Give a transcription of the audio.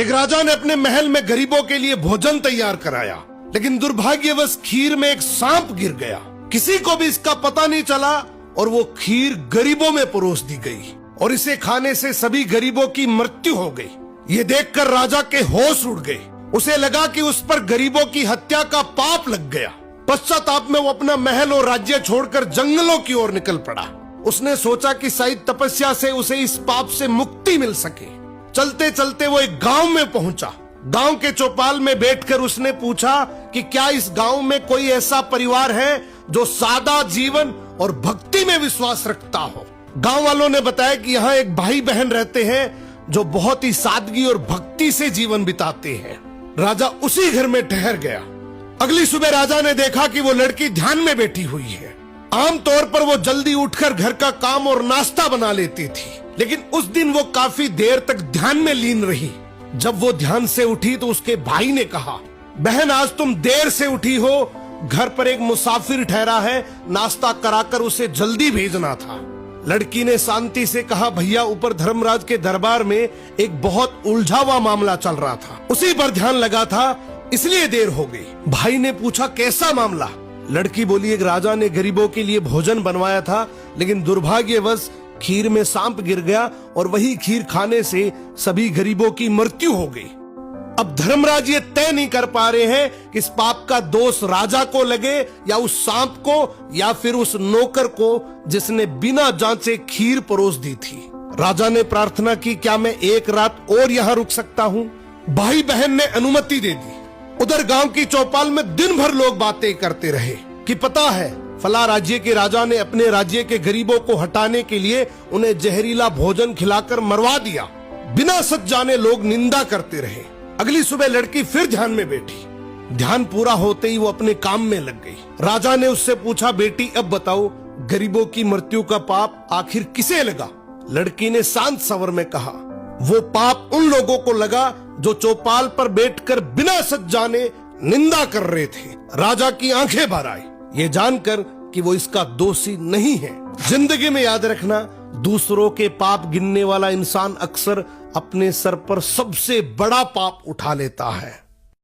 एक राजा ने अपने महल में गरीबों के लिए भोजन तैयार कराया, लेकिन दुर्भाग्यवश खीर में एक सांप गिर गया। किसी को भी इसका पता नहीं चला और वो खीर गरीबों में परोस दी गई और इसे खाने से सभी गरीबों की मृत्यु हो गई। ये देखकर राजा के होश उड़ गए। उसे लगा कि उस पर गरीबों की हत्या का पाप लग गया। पश्चाताप में वो अपना महल और राज्य छोड़कर जंगलों की ओर निकल पड़ा। उसने सोचा कि शायद तपस्या से उसे इस पाप से मुक्ति मिल सके। चलते चलते वो एक गांव में पहुंचा। गांव के चौपाल में बैठकर उसने पूछा कि क्या इस गांव में कोई ऐसा परिवार है जो सादा जीवन और भक्ति में विश्वास रखता हो। गांव वालों ने बताया कि यहाँ एक भाई बहन रहते हैं जो बहुत ही सादगी और भक्ति से जीवन बिताते हैं। राजा उसी घर में ठहर गया। अगली सुबह राजा ने देखा कि वो लड़की ध्यान में बैठी हुई है। आमतौर पर वो जल्दी उठकर घर का काम और नाश्ता बना लेती थी, लेकिन उस दिन वो काफी देर तक ध्यान में लीन रही। जब वो ध्यान से उठी तो उसके भाई ने कहा, बहन आज तुम देर से उठी हो, घर पर एक मुसाफिर ठहरा है, नाश्ता कराकर उसे जल्दी भेजना था। लड़की ने शांति से कहा, भैया ऊपर धर्मराज के दरबार में एक बहुत उलझा हुआ मामला चल रहा था, उसी पर ध्यान लगा था, इसलिए देर हो गई। भाई ने पूछा, कैसा मामला? लड़की बोली, एक राजा ने गरीबों के लिए भोजन बनवाया था, लेकिन दुर्भाग्यवश खीर में सांप गिर गया और वही खीर खाने से सभी गरीबों की मृत्यु हो गई। अब धर्मराज ये तय नहीं कर पा रहे हैं कि इस पाप का दोष राजा को लगे या उस सांप को या फिर उस नौकर को जिसने बिना जांचे खीर परोस दी थी। राजा ने प्रार्थना की, क्या मैं एक रात और यहाँ रुक सकता हूँ? भाई बहन ने अनुमति दे दी। उधर गांव की चौपाल में दिन भर लोग बातें करते रहे कि पता है फला राज्य के राजा ने अपने राज्य के गरीबों को हटाने के लिए उन्हें जहरीला भोजन खिलाकर मरवा दिया। बिना सच जाने लोग निंदा करते रहे। अगली सुबह लड़की फिर ध्यान में बैठी। ध्यान पूरा होते ही वो अपने काम में लग गई। राजा ने उससे पूछा, बेटी अब बताओ गरीबों की मृत्यु का पाप आखिर किसे लगा? लड़की ने शांत स्वर में कहा, वो पाप उन लोगों को लगा जो चौपाल पर बैठकर बिना सच जाने निंदा कर रहे थे। राजा की आंखें भर आई, ये जानकर कि वो इसका दोषी नहीं है। जिंदगी में याद रखना, दूसरों के पाप गिनने वाला इंसान अक्सर अपने सर पर सबसे बड़ा पाप उठा लेता है।